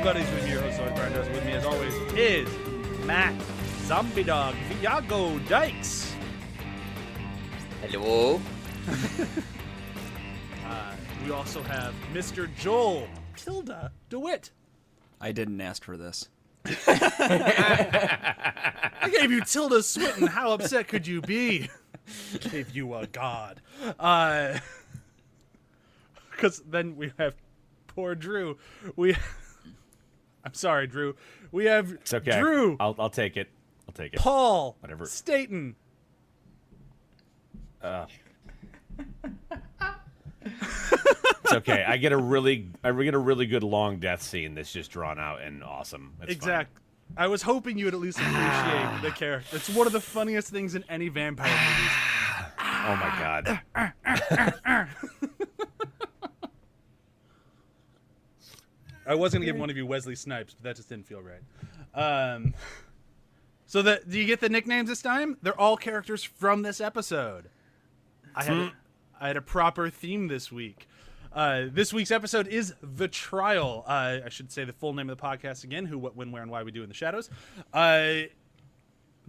buddies? With me, your host, Shadows Bryan Dressel. With me, as always, is Matt, Zombie Dog Viago, Dykes. Hello. We also have Mr. Joel, Tilda, DeWitte. I didn't ask for this. I gave you Tilda Swinton. How upset could you be? Gave you a god. Because then we have poor Drew. I'm sorry, Drew. We have It's okay. Drew. I'll take it. I'll take it. Paul. Whatever. Staton. It's okay. I get a really good long death scene that's just drawn out and awesome. It's Exactly. I was hoping you would at least appreciate the character. It's one of the funniest things in any vampire movies. fine. Oh my god. I was going to give one of you Wesley Snipes, but that just didn't feel right. Do you get the nicknames this time? They're all characters from this episode. I had a proper theme this week. This week's episode is The Trial. I should say the full name of the podcast again, who, what, when, where, and why we do in the shadows.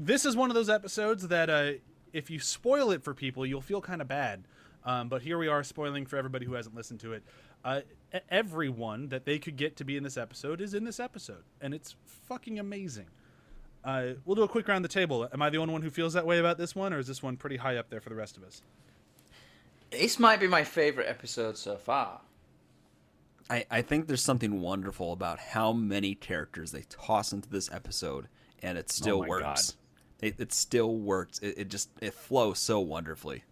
This is one of those episodes that if you spoil it for people, you'll feel kind of bad. But here we are spoiling for everybody who hasn't listened to it. Everyone that they could get to be in this episode is in this episode, and it's fucking amazing. We'll do a quick round the table. Am I the only one who feels that way about this one, or is this one pretty high up there for the rest of us? This might be my favorite episode so far. I think there's something wonderful about how many characters they toss into this episode, and it still my works. It still works. It flows so wonderfully.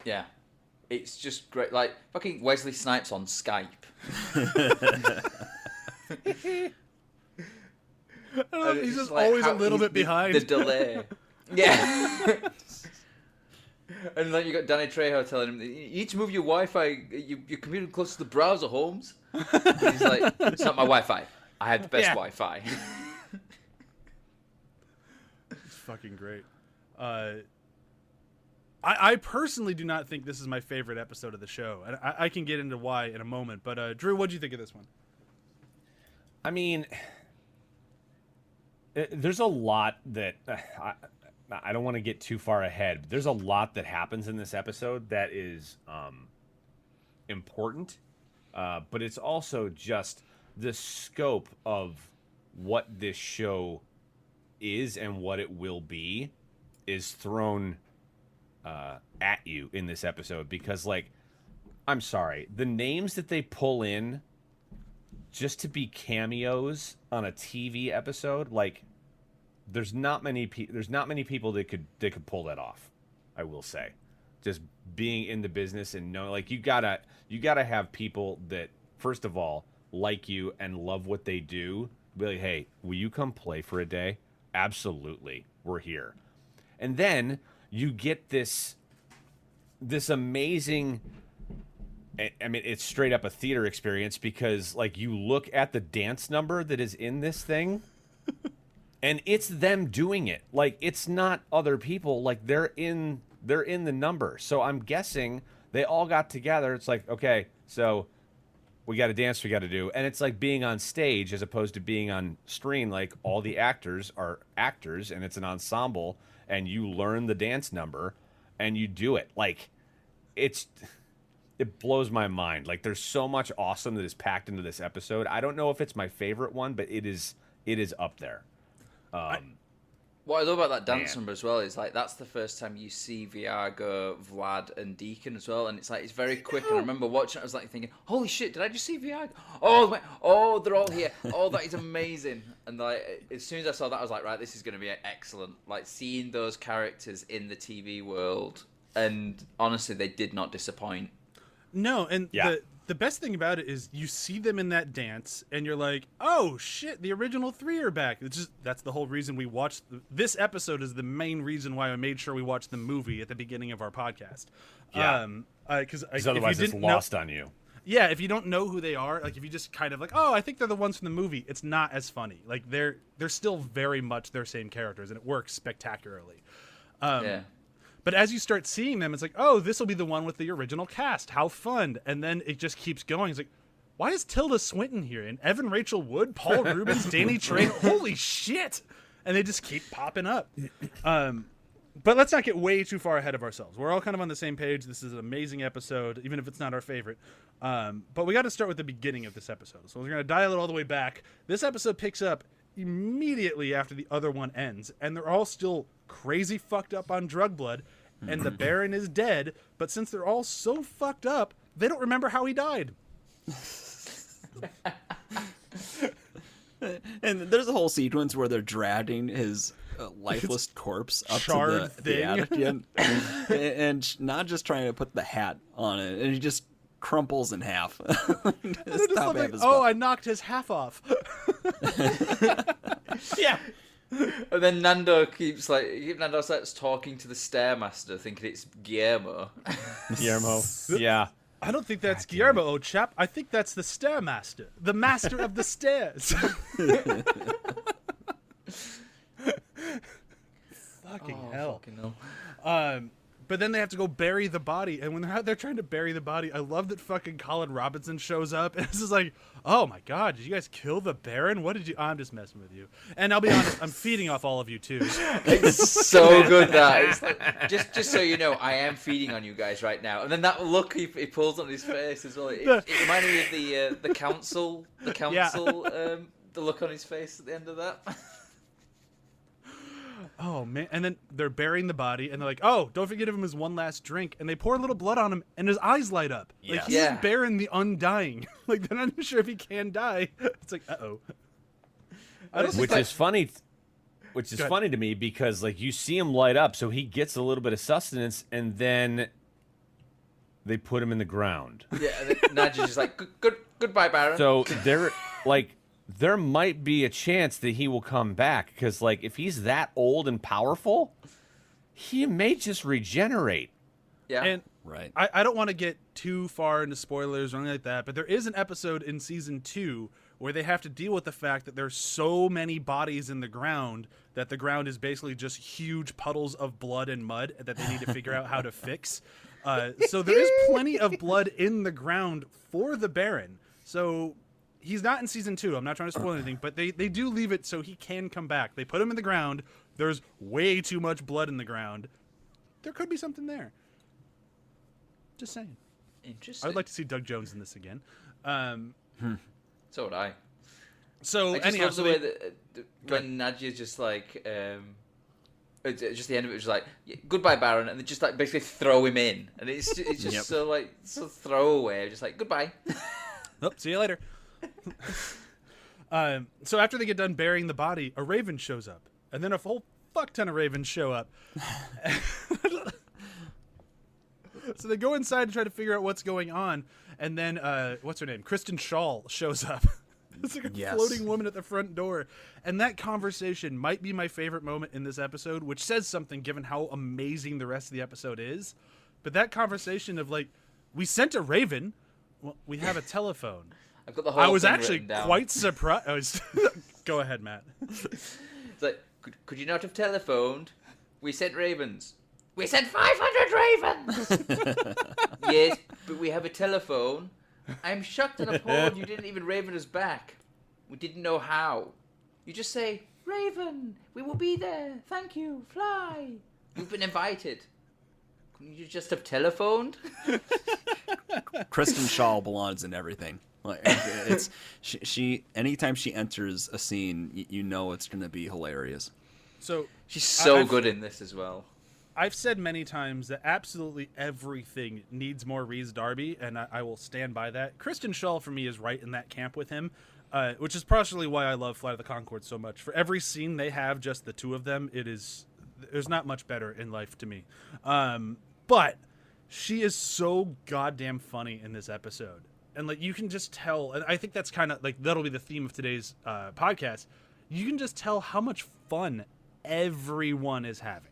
Yeah. It's just great. Like, fucking Wesley Snipes on Skype. I don't know, he's It's just like always a how little he's bit behind. The delay. Yeah. And then you got Danny Trejo telling him, "You need to move your Wi-Fi, your computer close to the browser, Holmes." And he's like, "It's not my Wi-Fi. I have the best Wi-Fi." It's fucking great. I personally do not think this is my favorite episode of the show, and I can get into why in a moment. But Drew, what do you think of this one? I mean, there's a lot that I don't want to get too far ahead. But there's a lot that happens in this episode that is important, but it's also just the scope of what this show is and what it will be is thrown at you in this episode, because, like, I'm sorry, the names that they pull in just to be cameos on a TV episode, like, there's not many people that could pull that off. I will say, just being in the business and know, like, you gotta have people that, first of all, like you and love what they do. Be like, hey, will you come play for a day? Absolutely, we're here. And then you get this amazing, I mean, it's straight up a theater experience, because, like, you look at the dance number that is in this thing and it's them doing it. Like, it's not other people. Like, they're in the number. So I'm guessing they all got together. It's like, okay, so we got a dance we got to do. And it's like being on stage as opposed to being on screen. Like, all the actors are actors and it's an ensemble, and you learn the dance number and you do it. Like, it blows my mind. Like, there's so much awesome that is packed into this episode. I don't know if it's my favorite one, but it is up there. What I love about that dance number as well is, like, that's the first time you see Viago, Vlad, and Deacon as well, and it's like, it's very quick. And I remember watching it, I was like thinking, holy shit, did I just see Viago? Oh, they're all here. Oh, that is amazing. And, like, as soon as I saw that, I was like, right, this is going to be excellent. Like, seeing those characters in the TV world, and honestly, they did not disappoint. No, and the best thing about it is you see them in that dance, and you're like, "Oh shit, the original three are back." That's the whole reason we watched this episode. Is the main reason why I made sure we watched the movie at the beginning of our podcast. Yeah, because otherwise it's lost on you. Yeah, if you don't know who they are, like, if you just kind of like, "Oh, I think they're the ones from the movie," it's not as funny. Like, they're still very much their same characters, and it works spectacularly. Yeah. But as you start seeing them, it's like, oh, this will be the one with the original cast. How fun. And then it just keeps going. It's like, why is Tilda Swinton here? And Evan Rachel Wood, Paul Rubens, Danny Trejo. Holy shit! And they just keep popping up. But let's not get way too far ahead of ourselves. We're all kind of on the same page. This is an amazing episode, even if it's not our favorite. But we got to start with the beginning of this episode. So we're going to dial it all the way back. This episode picks up immediately after the other one ends, and they're all still crazy fucked up on drug blood, and the Baron is dead. But since they're all so fucked up, they don't remember how he died. And there's a whole sequence where they're dragging his lifeless corpse up to the attic, and not just trying to put the hat on it, and he just crumples in half. I knocked his half off. Yeah. And then Nando starts talking to the Stairmaster, thinking it's Guillermo. Guillermo. Yeah. I don't think that's Guillermo, old chap. I think that's the Stairmaster, the master of the stairs. Fucking hell. But then they have to go bury the body, and when they're out there trying to bury the body, I love that fucking Colin Robinson shows up, and it's just like, oh my god, did you guys kill the Baron? What did you... I'm just messing with you. And I'll be honest, I'm feeding off all of you too. It's so good that it's like, just so you know, I am feeding on you guys right now. And then that look he pulls on his face as well. It reminded me of the council, the look on his face at the end of that. Oh man! And then they're burying the body, and they're like, "Oh, don't forget him his one last drink." And they pour a little blood on him, and his eyes light up. Like he's Baron the Undying. Like they're not even sure if he can die. It's like, uh-oh. Which is funny to me because like you see him light up, so he gets a little bit of sustenance, and then they put him in the ground. Yeah, and then Nadja's just like, goodbye, Baron. So they're like. There might be a chance that he will come back because, like, if he's that old and powerful, he may just regenerate. Yeah, and right. I don't want to get too far into spoilers or anything like that, but there is an episode in season 2 where they have to deal with the fact that there's so many bodies in the ground that the ground is basically just huge puddles of blood and mud that they need to figure out how to fix. So there is plenty of blood in the ground for the Baron. So he's not in season 2. I'm not trying to spoil anything, but they do leave it so he can come back. They put him in the ground. There's way too much blood in the ground. There could be something there. Just saying. Interesting. I would like to see Doug Jones in this again. So would I. So I just anyhow, love the way that when Nadja's just like, just the end of it was like, goodbye, Baron, and they just like basically throw him in, and it's just so throwaway, just like goodbye. Oh, see you later. So after they get done burying the body, a raven shows up, and then a whole fuck ton of ravens show up. So they go inside to try to figure out what's going on, and then what's her name? Kristen Shaw shows up. It's like a floating woman at the front door, and that conversation might be my favorite moment in this episode, which says something given how amazing the rest of the episode is. But that conversation of like, we sent a raven, well, we have a telephone. I've got the whole I was thing actually written down. quite surprised. Go ahead, Matt. It's like, could you not have telephoned? We sent ravens. We sent 500 ravens! Yes, but we have a telephone. I'm shocked and appalled you didn't even raven us back. We didn't know how. You just say, Raven, we will be there. Thank you. Fly. You've been invited. Couldn't you just have telephoned? Kristen Shaw belongs in everything. Like it's she anytime she enters a scene, you know it's going to be hilarious. So she's so good in this as well. I've said many times that absolutely everything needs more Rhys Darby, and I will stand by that. Kristen Shaw, for me, is right in that camp with him, which is partially why I love Flight of the Conchords so much. For every scene they have, just the two of them, there's not much better in life to me. But she is so goddamn funny in this episode. And like you can just tell, and I think that's kind of like that'll be the theme of today's podcast. You can just tell how much fun everyone is having.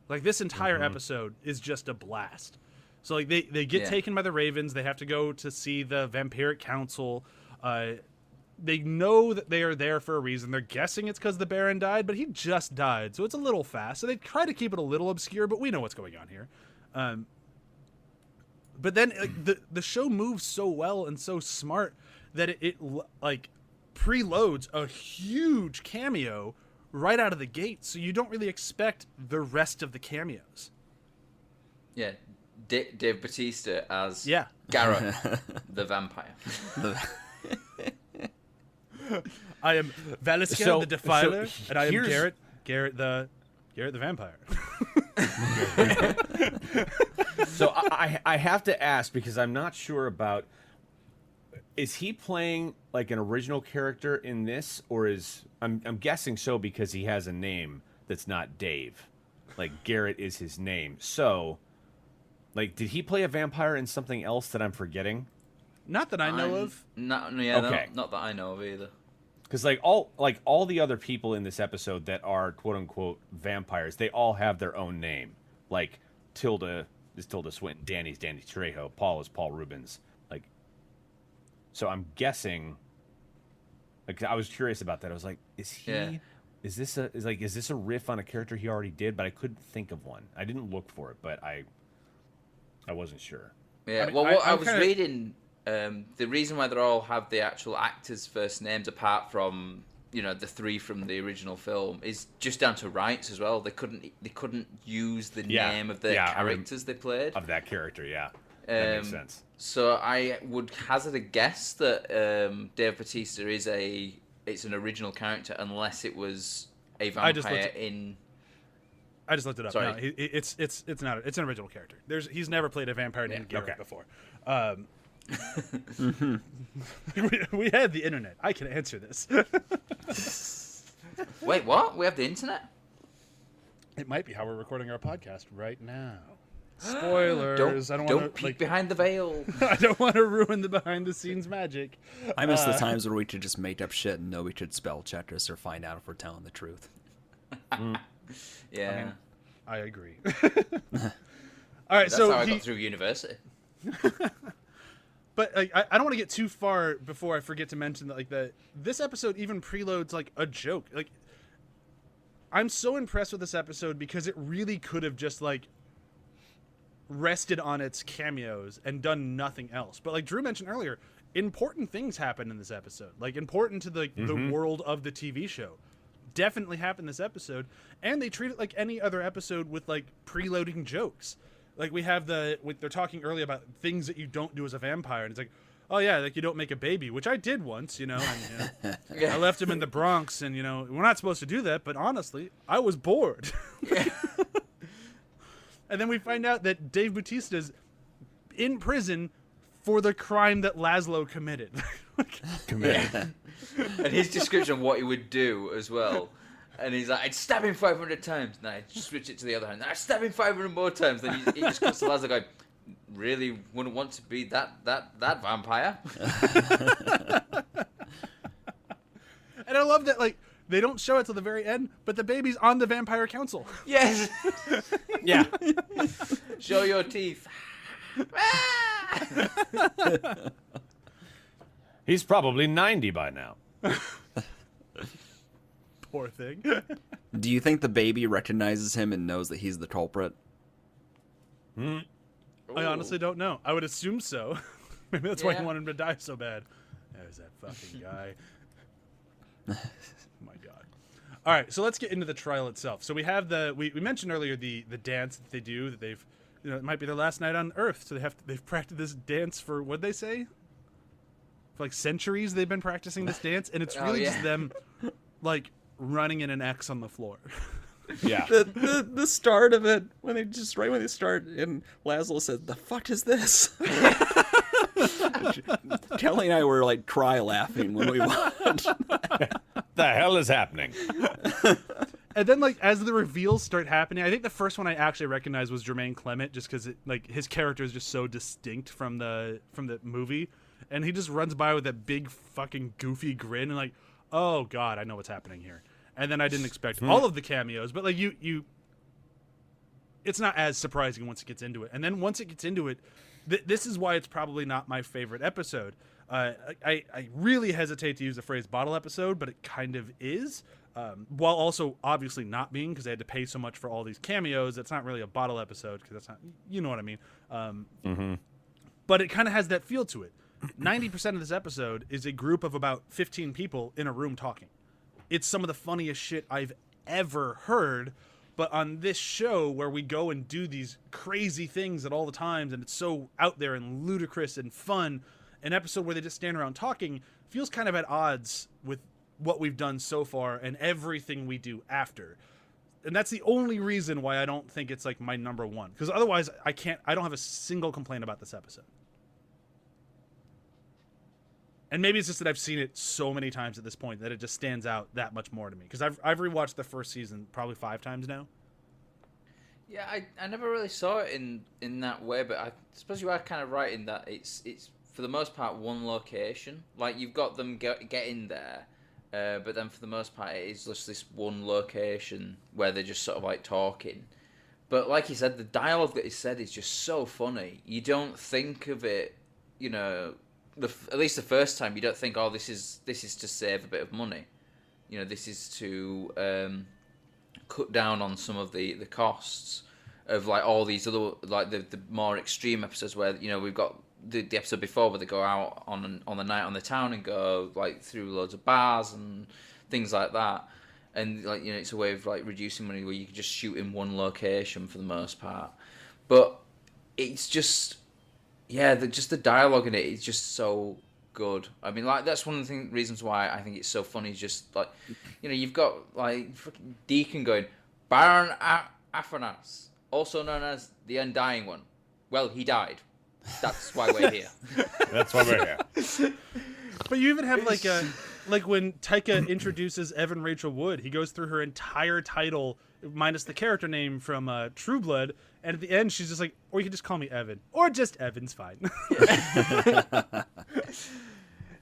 Like this entire episode is just a blast. So like they get taken by the ravens. They have to go to see the vampiric council. They know that they are there for a reason. They're guessing it's because the Baron died, but he just died, so it's a little fast. So they try to keep it a little obscure, but we know what's going on here. But then the show moves so well and so smart that it like preloads a huge cameo right out of the gate, so you don't really expect the rest of the cameos. Yeah, Dave Bautista as Garrett, the vampire. I am Valisker the Defiler, and I am Garrett the vampire. So I have to ask, because I'm not sure about, is he playing like an original character in this, or I'm guessing so, because he has a name that's not Dave. Like Garrett is his name. So like, did he play a vampire in something else that I'm forgetting? Not that I know of. Not that I know of either. Because all the other people in this episode that are quote unquote vampires, they all have their own name. Like Tilda is Tilda Swinton, Danny's Danny Trejo, Paul is Paul Rubens. Like, so I'm guessing. Like, I was curious about that. I was like, is this a riff on a character he already did? But I couldn't think of one. I didn't look for it, but I wasn't sure. Yeah. I mean, well, I was kinda... reading. The reason why they all have the actual actors' first names, apart from the three from the original film, is just down to rights as well. They couldn't use the name of the characters they played. Of that character, yeah. That makes sense. So I would hazard a guess that Dave Bautista it's an original character, unless it was a vampire in. I just looked it up. Sorry. No, it's not. It's an original character. He's never played a vampire named Garrett before. We had the internet. I can answer this. Wait, what? We have the internet? It might be how we're recording our podcast right now. Spoilers. Don't peek behind the veil. I don't want to ruin the behind the scenes magic. I miss the times where we could just make up shit and nobody could spell check us or find out if we're telling the truth. Yeah. I agree. All right, That's so how I got through university. But I don't want to get too far before I forget to mention that this episode even preloads like a joke. Like, I'm so impressed with this episode because it really could have just like rested on its cameos and done nothing else. But like Drew mentioned earlier, important things happen in this episode. Like, important to the world of the TV show. Definitely happened this episode, and they treat it like any other episode with like preloading jokes. Like, we have they're talking earlier about things that you don't do as a vampire, and it's like, oh yeah, like you don't make a baby, which I did once, and I left him in the Bronx, and we're not supposed to do that, but honestly, I was bored. And then we find out that Dave Bautista's in prison for the crime that Laszlo committed. And his description of what he would do as well. And he's like, I'd stab him 500 times. And I'd switch it to the other hand. I'd stab him 500 more times. Then he just comes to Laszlo going, really wouldn't want to be that vampire. And I love that, like, they don't show it till the very end, but the baby's on the vampire council. Yes. Yeah. Show your teeth. He's probably 90 by now. Poor thing. Do you think the baby recognizes him and knows that he's the culprit? I honestly don't know. I would assume so. Maybe that's why he wanted him to die so bad. There's that fucking guy. My God. All right, so let's get into the trial itself. So we have we mentioned earlier the dance that they do, that they've, it might be their last night on Earth, so they've practiced this dance for, what'd they say? For like centuries they've been practicing this dance, and it's really just them like running in an X on the floor. Yeah. The start of it, when they start, and Laszlo said, "The fuck is this?" Kelly and I were like cry laughing when we watched. The hell is happening? And then, like, as the reveals start happening, I think the first one I actually recognized was Jermaine Clement, just because his character is just so distinct from the movie, and he just runs by with that big fucking goofy grin, and like, oh God, I know what's happening here. And then I didn't expect all of the cameos, but like it's not as surprising once it gets into it. And then once it gets into it, this is why it's probably not my favorite episode. I really hesitate to use the phrase bottle episode, but it kind of is. While also obviously not being, because they had to pay so much for all these cameos. It's not really a bottle episode, because that's not, you know what I mean. but it kind of has that feel to it. 90% of this episode is a group of about 15 people in a room talking. It's some of the funniest shit I've ever heard. But on this show where we go and do these crazy things at all the times, and it's so out there and ludicrous and fun, an episode where they just stand around talking feels kind of at odds with what we've done so far and everything we do after. And that's the only reason why I don't think it's like my number one. Because otherwise I don't have a single complaint about this episode. And maybe it's just that I've seen it so many times at this point that it just stands out that much more to me. Because I've rewatched the first season probably 5 times now. Yeah, I never really saw it in that way, but I suppose you are kind of right in that it's for the most part one location. Like, you've got them getting there, but then for the most part it is just this one location where they're just sort of like talking. But like you said, the dialogue that is said is just so funny. You don't think of it, you know, at least the first time, you don't think, oh, this is to save a bit of money. You know, this is to cut down on some of the costs of like all these other, like the more extreme episodes where, you know, we've got the episode before where they go out on the night on the town and go like through loads of bars and things like that. And like, you know, it's a way of like reducing money where you can just shoot in one location for the most part. But it's just, yeah, just the dialogue in it is just so good. I mean, like, that's one of the reasons why I think it's so funny. Is just like, you know, you've got like fucking Deacon going, Baron Afanas, also known as the Undying One. Well, he died. That's why we're here. That's why we're here. But you even have like when Taika introduces Evan Rachel Wood, he goes through her entire title minus the character name from True Blood, and at the end she's just like, or you can just call me Evan, or just Evan's fine.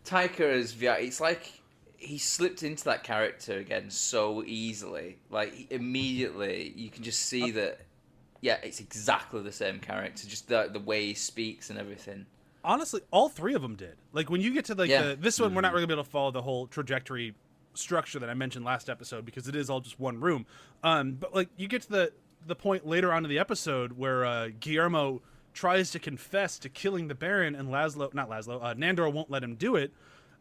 Taika is, it's like he slipped into that character again so easily. Like, immediately you can just see that, yeah, it's exactly the same character, just the way he speaks and everything. Honestly, all 3 of them did. Like, when you get to like this one, we're not really going to be able to follow the whole trajectory structure that I mentioned last episode because it is all just one room. But like, you get to the point later on in the episode where Guillermo tries to confess to killing the Baron, and Nandor won't let him do it.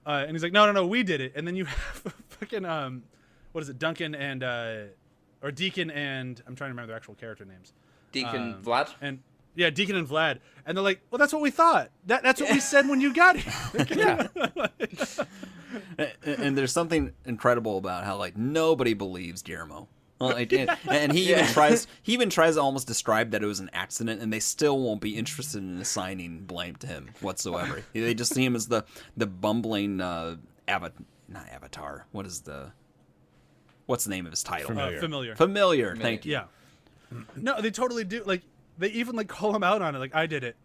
And he's like, no, we did it. And then you have fucking what is it, Duncan and or Deacon and I'm trying to remember their actual character names. Deacon Vlad? And yeah, Deacon and Vlad. And they're like, well, that's what we thought. That's what we said when you got here. Yeah. And there's something incredible about how like nobody believes Guillermo. Like, and he even tries to almost describe that it was an accident, and they still won't be interested in assigning blame to him whatsoever. They just see him as the bumbling not avatar. What's the name of his title? Familiar. Thank you. Yeah. No, they totally do. Like, they even like call him out on it. Like, I did it.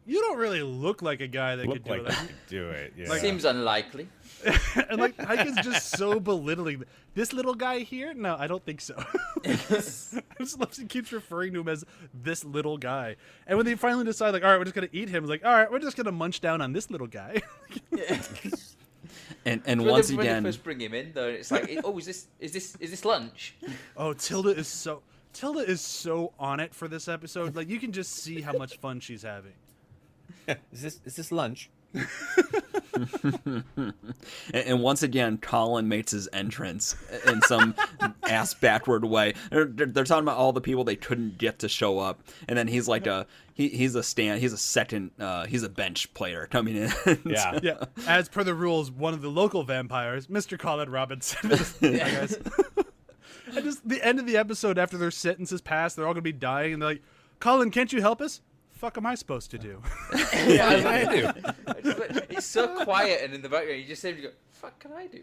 You don't really look like a guy that could do it. Do it. Yeah. Like, seems unlikely. And like, Taika's just so belittling. This little guy here? No, I don't think so. I just love he keeps referring to him as this little guy. And when they finally decide, like, all right, we're just gonna eat him, it's like, all right, we're just gonna munch down on this little guy. And once again, when they first bring him in, though, it's like, oh, is this lunch? Oh, Tilda is so on it for this episode. Like, you can just see how much fun she's having. Is this lunch? And once again, Colin makes his entrance in some ass backward way. They're talking about all the people they couldn't get to show up, and then he's like he's a bench player coming in. Yeah. As per the rules, one of the local vampires, Mr. Colin Robinson. Hi, guys. And just the end of the episode, after their sentences pass, they're all gonna be dying, and they're like, Colin, can't you help us? Fuck am I supposed to do? Yeah, what I do. It's so quiet, and in the background you just seem to go, fuck can I do?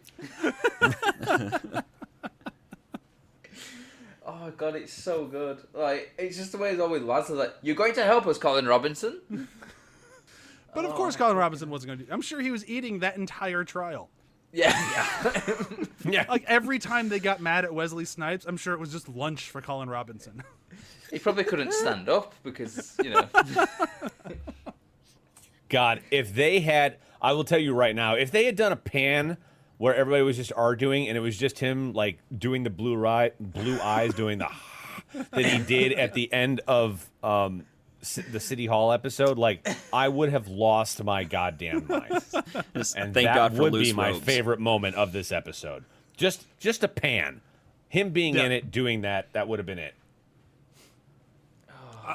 Oh god, it's so good. Like, it's just the way it's always lads are like, you're going to help us, Colin Robinson? But of course Colin Robinson wasn't going to do. I'm sure he was eating that entire trial. Yeah. Like, every time they got mad at Wesley Snipes, I'm sure it was just lunch for Colin Robinson. He probably couldn't stand up because, you know. God, if they had, I will tell you right now, if they had done a pan where everybody was just arguing and it was just him like doing the blue eyes, doing the that he did at the end of the City Hall episode, like I would have lost my goddamn mind. And thank that God for would loose be my robes. favorite moment of this episode. Just a pan. Him being in it, doing that would have been it.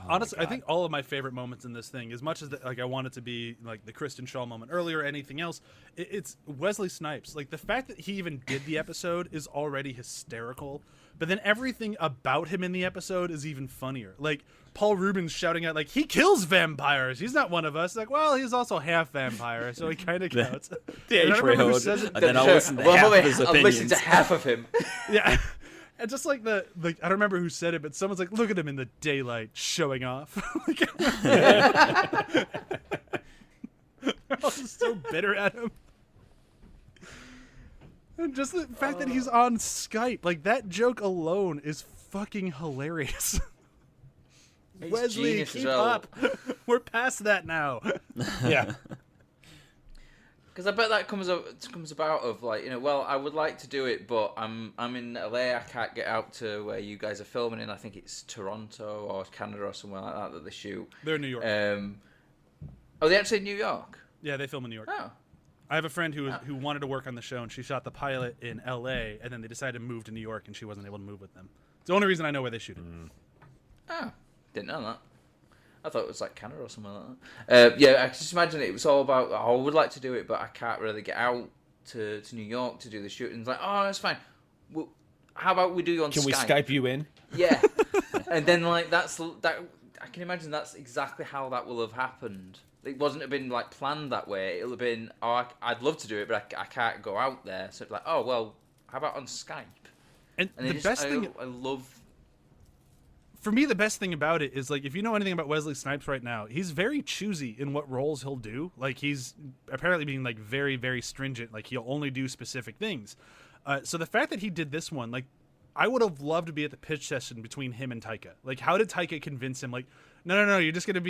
Honestly, I think all of my favorite moments in this thing, as much as like I want it to be like the Kristen Shaw moment earlier or anything else, it's Wesley Snipes. Like the fact that he even did the episode is already hysterical, but then everything about him in the episode is even funnier. Like Paul Rubens shouting out like, he kills vampires, he's not one of us. Like, well, he's also half vampire, so he kind of counts. And then I'll listen to half of his opinions. I'll listen to half of him. Yeah. And just like I don't remember who said it, but someone's like, look at him in the daylight showing off. They're all just so bitter at him. And just the fact that he's on Skype, like that joke alone is fucking hilarious. Wesley, keep up. We're past that now. Yeah. Because I bet that comes about of like, well, I would like to do it, but I'm in LA. I can't get out to where you guys are filming in. I think it's Toronto or Canada or somewhere like that they shoot. They're in New York. Oh, they actually in New York? Yeah, they film in New York. Oh. I have a friend who wanted to work on the show, and she shot the pilot in LA, and then they decided to move to New York, and she wasn't able to move with them. It's the only reason I know where they shoot it. Oh, didn't know that. I thought it was like Canada or something like that. Yeah, I can just imagine it was all about, I would like to do it, but I can't really get out to New York to do the shooting. It's like, oh, that's fine. Well, how about we do you on Skype? Can we Skype you in? Yeah. And then, like, that. I can imagine that's exactly how that will have happened. It wasn't have been, like, planned that way. It'll have been, oh, I'd love to do it, but I can't go out there. So it's like, oh, well, how about on Skype? And the best thing... I love... For me, the best thing about it is, like, if you know anything about Wesley Snipes right now, he's very choosy in what roles he'll do. Like, he's apparently being, like, very, very stringent. Like, he'll only do specific things. So the fact that he did this one, like, I would have loved to be at the pitch session between him and Taika. Like, how did Taika convince him, like, no, you're going to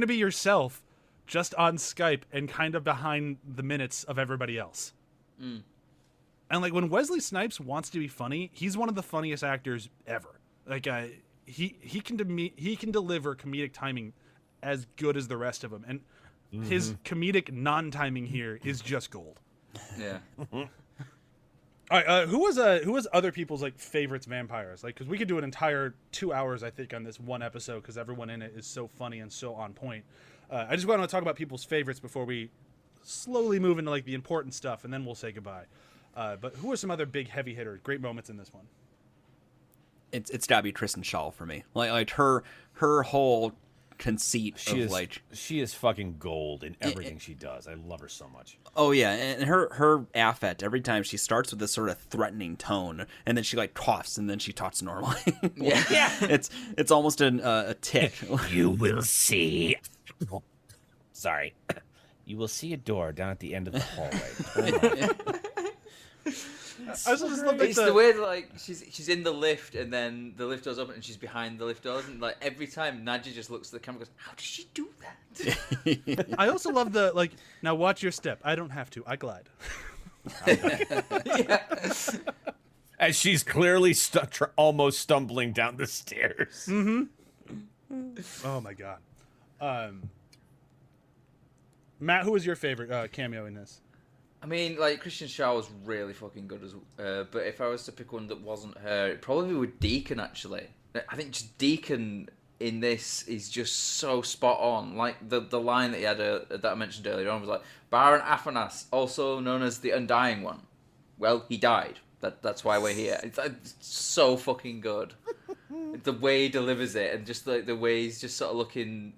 be yourself just on Skype and kind of behind the minutes of everybody else. And, like, when Wesley Snipes wants to be funny, he's one of the funniest actors ever. Like, he can deliver comedic timing as good as the rest of them, and his comedic non-timing here is just gold. Yeah. All right, who was other people's like favorites vampires? Like, because we could do an entire 2 hours, I think, on this one episode because everyone in it is so funny and so on point. I just want to talk about people's favorites before we slowly move into like the important stuff, and then we'll say goodbye. But who are some other big heavy hitters? Great moments in this one. It's gotta be Kristen Shaw for me. Like her whole conceit she is fucking gold in everything she does. I love her so much. Oh yeah, and her affect every time she starts with this sort of threatening tone, and then she like coughs, and then she talks normally. Yeah. It's almost a tick. You will see. Sorry, you will see a door down at the end of the hallway. I also just love it's the way that, like, she's in the lift and then the lift doors open and she's behind the lift doors, and like every time Nadja just looks at the camera and goes, how does she do that? I also love the like, now watch your step. I don't have to. I glide. Yeah. As she's clearly almost stumbling down the stairs. Oh my god. Matt, who was your favorite cameo in this? I mean, like, Kristen Shaw was really fucking good but if I was to pick one that wasn't her, it probably would Deacon, actually. I think just Deacon in this is just so spot on. Like, the line that he had that I mentioned earlier on was like, Baron Afanas, also known as the Undying One. Well, he died. That's why we're here. It's so fucking good. The way he delivers it, and just like the way he's just sort of looking,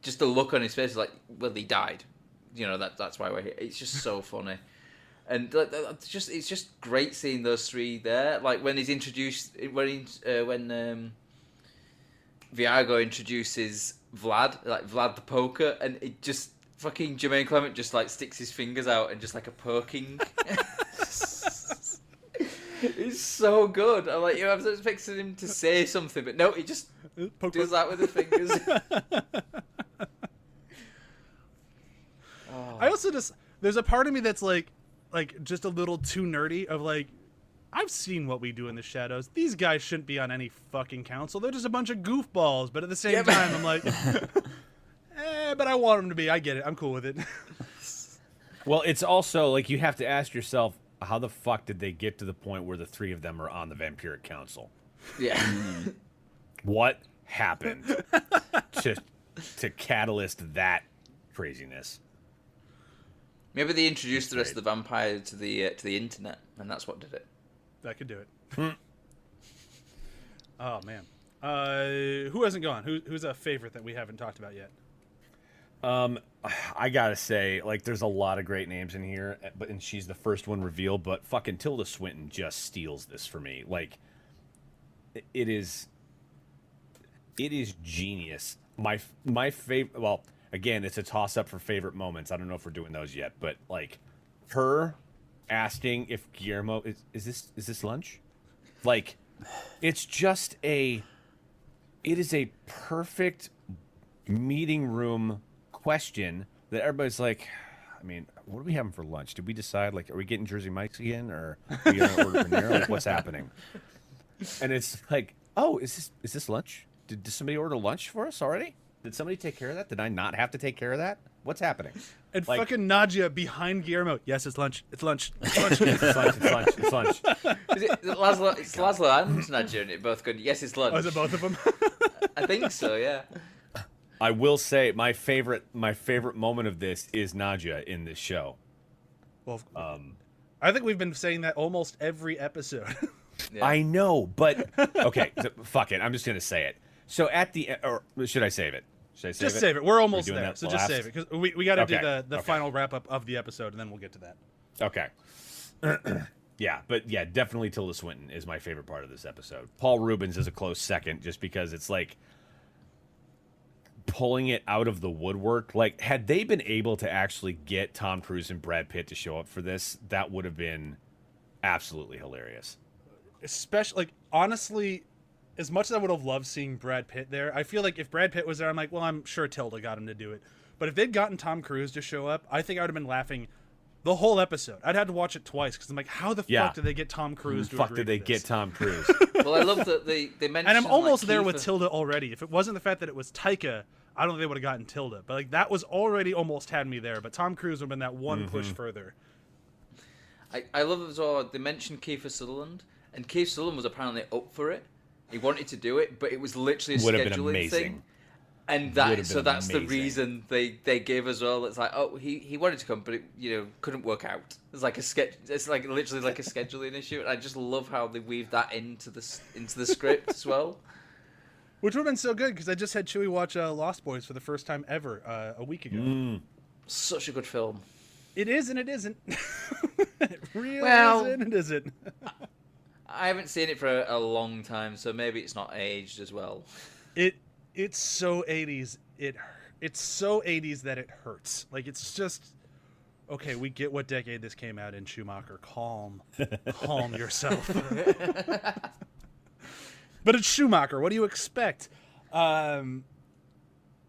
just the look on his face is like, well, he died. That's why we're here. It's just so funny, and it's just great seeing those three there. Like when he's introduced, when Viago introduces Vlad the poker, and it just fucking Jermaine Clement just like sticks his fingers out and just like a poking. It's so good. I'm like, I was expecting him to say something, but no, he just does that with his fingers. I also there's a part of me that's like just a little too nerdy of like, I've seen what we do in the shadows. These guys shouldn't be on any fucking council. They're just a bunch of goofballs. But at the same time, I'm like, but I want them to be. I get it. I'm cool with it. Well, it's also like you have to ask yourself, how the fuck did they get to the point where the three of them are on the Vampiric Council? Yeah. What happened to catalyst that craziness? Maybe they introduced the rest of the vampire to the internet, and that's what did it. That could do it. Oh man, who hasn't gone? Who's a favorite that we haven't talked about yet? I gotta say, like, there's a lot of great names in here, and she's the first one revealed. But fucking Tilda Swinton just steals this for me. Like, it is genius. My favorite. Well, again, it's a toss up for favorite moments. I don't know if we're doing those yet, but like, her asking if Guillermo is this lunch? Like, it's just it is a perfect meeting room question that everybody's like, I mean, what are we having for lunch? Did we decide, like, are we getting Jersey Mike's again, or are we gonna order Panera? Like, what's happening? And it's like, oh, is this lunch? Did somebody order lunch for us already? Did somebody take care of that? Did I not have to take care of that? What's happening? And like, fucking Nadia behind Guillermo. Yes, it's lunch. It's lunch. It's lunch. it's lunch. It's lunch. It's lunch. Is it Laszlo? It's Laszlo and Nadia. Both good. Yes, it's lunch. Oh, is it both of them? I think so. Yeah. I will say my favorite moment of this is Nadia in this show. Well, I think we've been saying that almost every episode. Yeah. I know, but okay, fuck it. I'm just gonna say it. So at the or should I save it? Should I save Just it? save it. We're almost doing there, that so last? just save it because we got to do Okay, the okay. final wrap up of the episode, and then we'll get to that. Okay. Yeah, but yeah, definitely Tilda Swinton is my favorite part of this episode. Paul Rubens is a close second, just because it's like pulling it out of the woodwork. Like, had they been able to actually get Tom Cruise and Brad Pitt to show up for this, that would have been absolutely hilarious. Especially, like, honestly, as much as I would have loved seeing Brad Pitt there, I feel like if Brad Pitt was there, I'm like, well, I'm sure Tilda got him to do it. But if they'd gotten Tom Cruise to show up, I think I would have been laughing the whole episode. I'd had to watch it twice because I'm like, how the fuck did they get Tom Cruise to agree did they to this? get Tom Cruise? Well, I love that they mentioned. And I'm almost like, there Kiefer. with Tilda already. If it wasn't the fact that it was Taika, I don't think they would have gotten Tilda. But like that was already almost had me there. But Tom Cruise would have been that one push further. I love as well. They mentioned Kiefer Sutherland, and Kiefer Sutherland was apparently up for it. He wanted to do it, but it was literally a Would have been scheduling amazing. thing. And Would that have so been that's the amazing. reason they gave as well. It's like, oh, he wanted to come, but it couldn't work out. It's like a sketch. It's like literally like a scheduling issue. And I just love how they weave that into the script as well. Which would have been so good because I just had Chewie watch Lost Boys for the first time ever a week ago. Such a good film. It is and it isn't. It really Well- is and it isn't. I haven't seen it for a long time, so maybe it's not aged as well. It's so 80s. It's so 80s that it hurts. Like it's just okay. We get what decade this came out in, Schumacher. Calm yourself. But it's Schumacher. What do you expect? All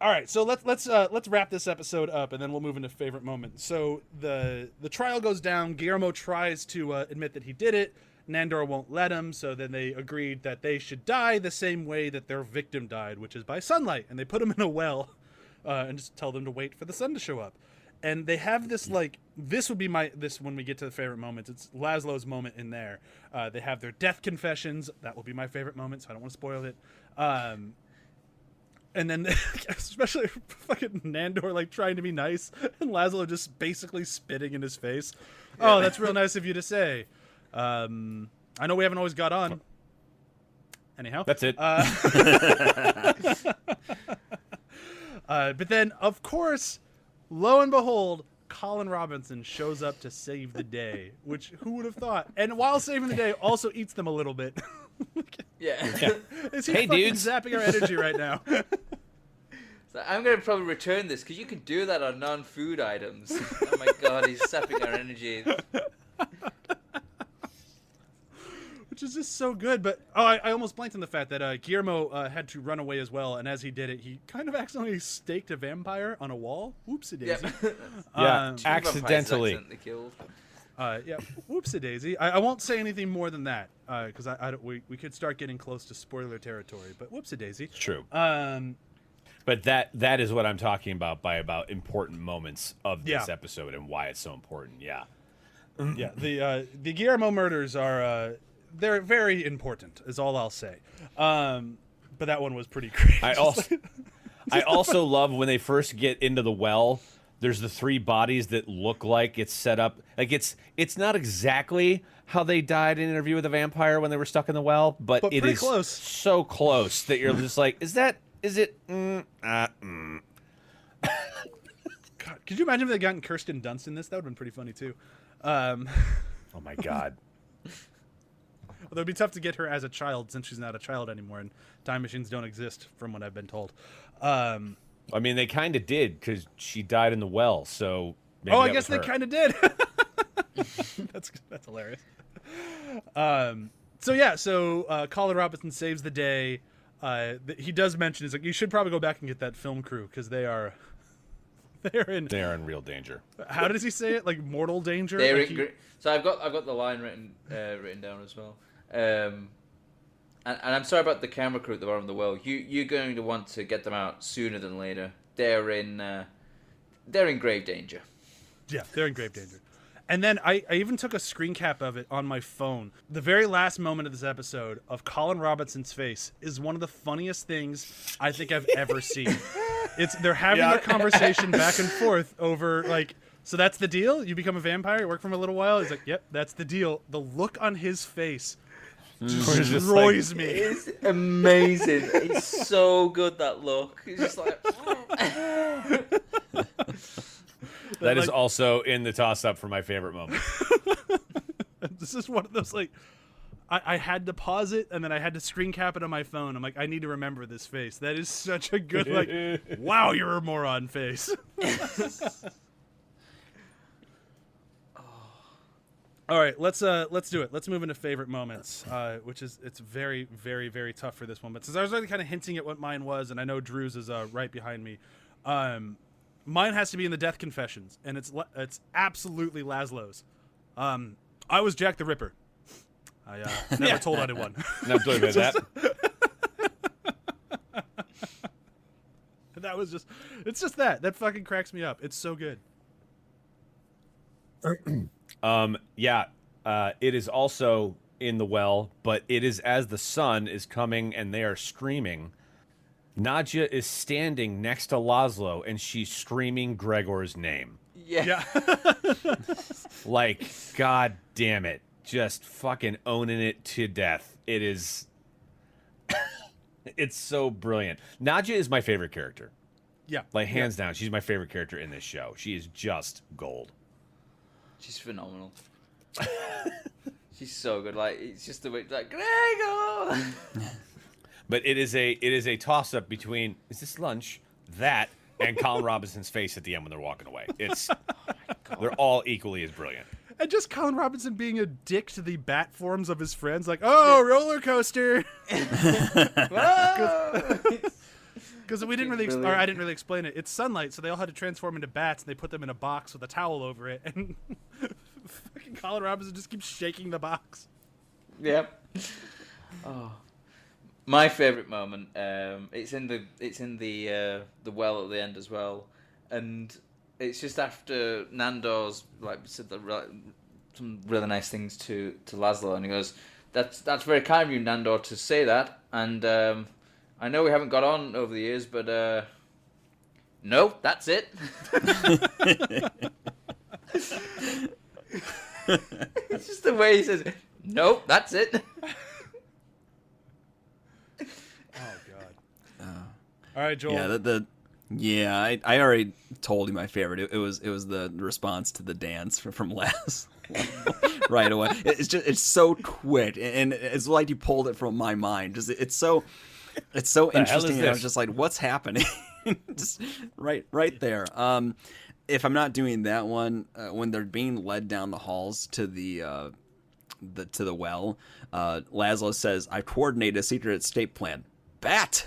right, so let's wrap this episode up, and then we'll move into favorite moment. So the trial goes down. Guillermo tries to admit that he did it. Nandor won't let him, so then they agreed that they should die the same way that their victim died, which is by sunlight. And they put him in a well and just tell them to wait for the sun to show up. And they have this, like, this would be this when we get to the favorite moments. It's Laszlo's moment in there. They have their death confessions. That will be my favorite moment, so I don't want to spoil it. And then, especially fucking Nandor, like, trying to be nice, and Laszlo just basically spitting in his face. Oh, that's real nice of you to say. I know we haven't always got on. Anyhow. That's it. But then, of course, lo and behold, Colin Robinson shows up to save the day, which who would have thought? And while saving the day, also eats them a little bit. Yeah. Is he Hey, fucking dudes. zapping our energy right now? So I'm going to probably return this, because you can do that on non-food items. Oh my god, he's sapping our energy. Which is just so good. But I almost blanked on the fact that Guillermo had to run away as well, and as he did it, he kind of accidentally staked a vampire on a wall. Oopsie daisy. Yep. Yeah, Two vampires accidentally. killed. Yeah, whoopsie daisy. I won't say anything more than that because we could start getting close to spoiler territory. But whoopsie daisy. It's true. But that is what I'm talking about by about important moments of this episode and why it's so important. Yeah. Yeah. The Guillermo murders are they're very important. Is all I'll say. But that one was pretty great. I also love when they first get into the well. There's the 3 bodies that look like it's set up. Like it's not exactly how they died in Interview with a Vampire when they were stuck in the well, but it is close. So close that you're just like, is it? God, could you imagine if they gotten Kirsten Dunst in this? That would have been pretty funny too. Oh my God. Although it'd be tough to get her as a child since she's not a child anymore, and time machines don't exist, from what I've been told. I mean, they kind of did because she died in the well. So maybe I guess they kind of did. That's hilarious. So Colin Robinson saves the day. He does mention, he's like, you should probably go back and get that film crew because they are in real danger. How does he say it? Like mortal danger. So I've got the line written down as well. And I'm sorry about the camera crew at the bottom of the well. You're going to want to get them out sooner than later. They're in grave danger. Yeah, they're in grave danger. And then I even took a screen cap of it on my phone. The very last moment of this episode of Colin Robinson's face is one of the funniest things I think I've ever seen. They're having a conversation back and forth over like, so that's the deal? You become a vampire, you work for him a little while? He's like, yep, that's the deal. The look on his face destroys me. It's amazing. It's so good, that look. It's just like... That is also in the toss-up for my favorite moment. This is one of those, like, I had to pause it, and then I had to screen cap it on my phone. I'm like, I need to remember this face. That is such a good, like, wow, you're a moron face. All right, let's do it. Let's move into favorite moments, which is it's very, very, very tough for this one. But since I was already kind of hinting at what mine was, and I know Drew's is right behind me, mine has to be in the death confessions, and it's absolutely Laszlo's. I was Jack the Ripper. I never told anyone. Not doing that. That was it's just that fucking cracks me up. It's so good. It is also in the well, but it is as the sun is coming and they are screaming. Nadja is standing next to Laszlo and she's screaming Gregor's name. Yeah. Like, God damn it. Just fucking owning it to death. It is... It's so brilliant. Nadja is my favorite character. Yeah. Like, hands down, she's my favorite character in this show. She is just gold. She's phenomenal. She's so good. Like, it's just the way, like, Gregor! But it is a toss-up between, is this lunch, that, and Colin Robinson's face at the end when they're walking away. It's they're all equally as brilliant. And just Colin Robinson being a dick to the bat forms of his friends, like, oh, roller coaster. Because we didn't really, or I didn't really explain it. It's sunlight, so they all had to transform into bats, and they put them in a box with a towel over it, and fucking Colin Robinson just keeps shaking the box. Yep. Oh, my favorite moment. It's in the well at the end as well, and it's just after Nando's like said some really nice things to Laszlo, and he goes, "That's very kind of you, Nandor, to say that." And I know we haven't got on over the years, but no, that's it. It's just the way he says, "Nope, that's it." Oh God. All right, Joel. Yeah, I already told you my favorite. It was the response to the dance from last right away. It's so quick, and it's like you pulled it from my mind. It's so interesting. And I was just like, what's happening? Just right there. If I'm not doing that one, when they're being led down the halls to the well, Laszlo says, "I coordinated a secret escape plan." Bat.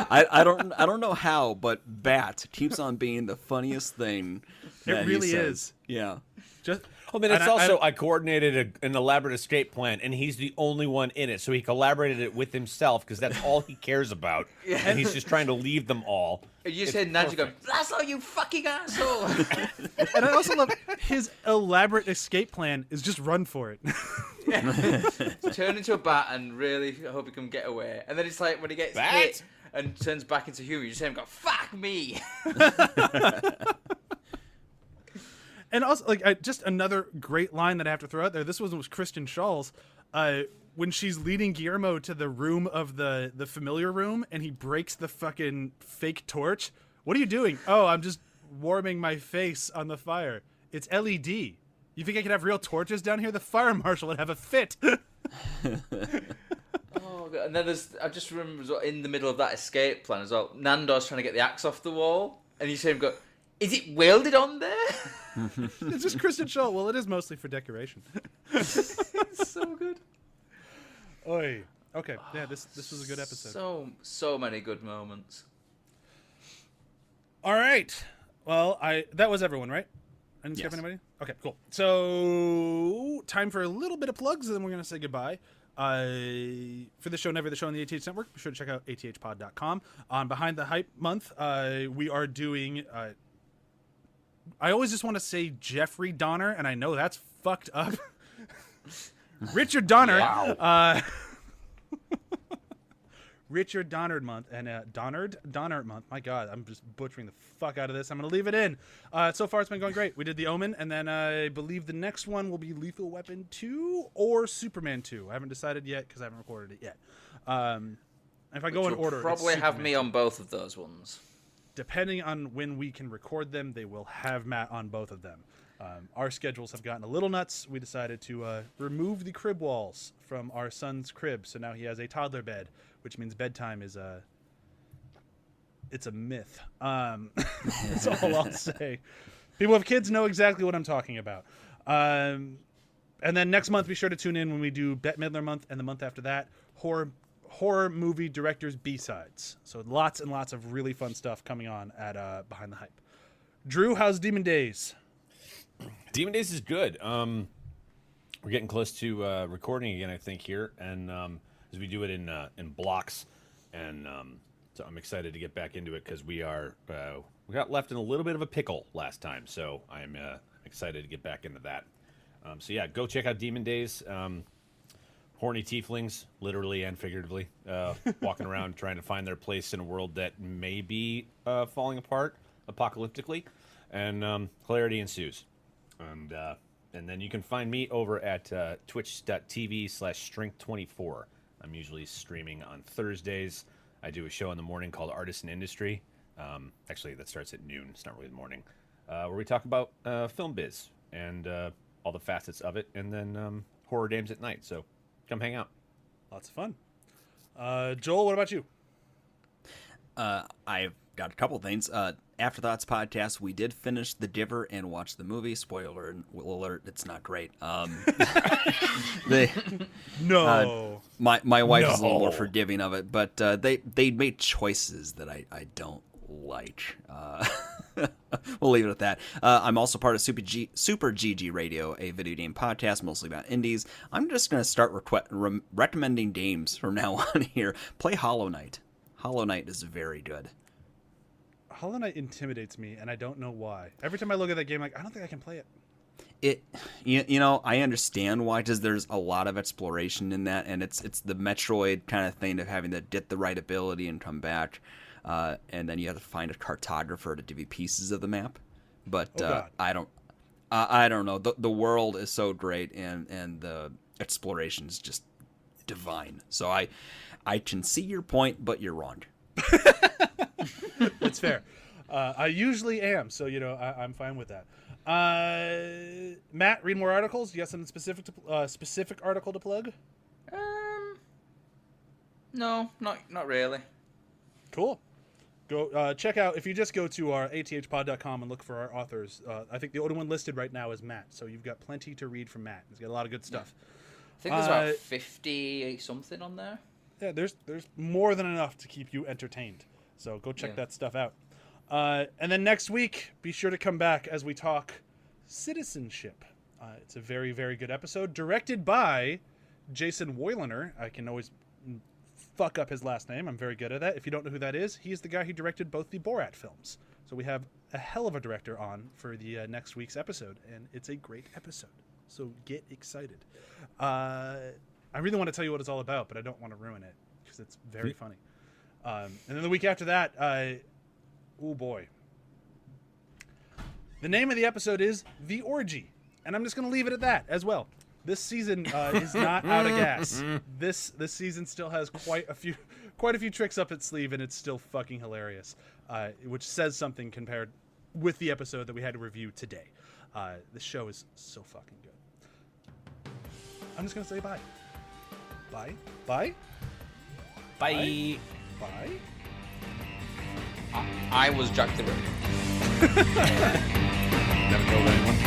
I don't know how, but bat keeps on being the funniest thing It really is. Yeah. Just I mean, it's also I coordinated an elaborate escape plan, and he's the only one in it. So he collaborated it with himself because that's all he cares about, and he's just trying to leave them all. You said Nigel going, "That's all, you fucking asshole." And I also love his elaborate escape plan is just run for it. Turn into a bat and really hope he can get away. And then it's like when he gets hit and turns back into human, you just hear him go, "Fuck me." And also, like, just another great line that I have to throw out there. This was Kristen Schall's. When she's leading Guillermo to the room of the familiar room, and he breaks the fucking fake torch. What are you doing? Oh, I'm just warming my face on the fire. It's LED. You think I could have real torches down here? The fire marshal would have a fit. Oh, God. And then I just remember as well, in the middle of that escape plan as well, Nando's trying to get the axe off the wall, and you see him go, "Is it welded on there?" It's just Kristen Schaal. Well, it is mostly for decoration. It's so good. Oi. Okay. Yeah, this was a good episode. So many good moments. All right. Well, that was everyone, right? I didn't skip anybody? Okay, cool. So, time for a little bit of plugs, and then we're going to say goodbye. For the show, Never the Show on the ATH Network, be sure to check out athpod.com. On Behind the Hype month, we are doing... I always just want to say Jeffrey Donner, and I know that's fucked up. Richard Donner. Wow. Richard Donner month and Donner month. My God, I'm just butchering the fuck out of this. I'm gonna leave it in. So far, it's been going great. We did The Omen, and then I believe the next one will be Lethal Weapon 2 or Superman 2. I haven't decided yet because I haven't recorded it yet. If I go in order, probably have me on both of those ones. Depending on when we can record them, they will have Matt on both of them. Our schedules have gotten a little nuts. We decided to remove the crib walls from our son's crib, so now he has a toddler bed, which means bedtime is it's a myth. That's all I'll say. People with kids know exactly what I'm talking about. And then next month, be sure to tune in when we do Bette Midler month, and the month after that, horror movie directors B-sides. So lots and lots of really fun stuff coming on at Behind the Hype. Drew, how's Demon Days? Demon Days is good. We're getting close to recording again, I think, here, and as we do it in blocks, and so I'm excited to get back into it because we got left in a little bit of a pickle last time, so I'm excited to get back into that. So yeah, go check out Demon Days. Horny tieflings, literally and figuratively, walking around trying to find their place in a world that may be falling apart apocalyptically, and clarity ensues. And then you can find me over at twitch.tv/strength24. I'm usually streaming on Thursdays. I do a show in the morning called Artisan Industry. Actually, that starts at noon. It's not really the morning. Where we talk about film biz and all the facets of it, and then horror games at night. So come hang out. Lots of fun. Joel, what about you? I've got a couple things. Afterthoughts podcast, we did finish The Diver and watch the movie. Spoiler alert, it's not great. No. My wife is a little more forgiving of it, but they made choices that I don't like. We'll leave it at that. I'm also part of Super GG Radio, a video game podcast mostly about indies. I'm just going to start recommending games from now on here. Play Hollow Knight. Hollow Knight is very good. Hollow Knight intimidates me, and I don't know why. Every time I look at that game, I'm like, I don't think I can play it. You know, I understand why, because there's a lot of exploration in that, and it's the Metroid kind of thing of having to get the right ability and come back, and then you have to find a cartographer to give you pieces of the map. But I don't know. The world is so great, and the exploration is just divine. So I can see your point, but you're wrong. That's fair. I usually am, so I'm fine with that. Matt, read more articles. Do you got something specific article to plug? No, not really. Cool. Go check out, if you just go to our athpod.com and look for our authors. I think the only one listed right now is Matt, so you've got plenty to read from Matt. He's got a lot of good stuff. Yeah. I think there's about 50 something on there. Yeah, there's more than enough to keep you entertained. So go check that stuff out. And then next week, be sure to come back as we talk citizenship. It's a very, very good episode, directed by Jason Woyliner. I can always fuck up his last name. I'm very good at that. If you don't know who that is, he's the guy who directed both the Borat films. So we have a hell of a director on for the next week's episode, and it's a great episode. So get excited. I really want to tell you what it's all about, but I don't want to ruin it because it's very funny. And then the week after that, oh boy. The name of the episode is The Orgy, and I'm just going to leave it at that as well. This season is not out of gas. This season still has quite a few tricks up its sleeve, and it's still fucking hilarious, which says something compared with the episode that we had to review today. The show is so fucking good. I'm just gonna say bye. Bye. Bye. Bye. Bye. I was Jack the Ripper. Never told anyone.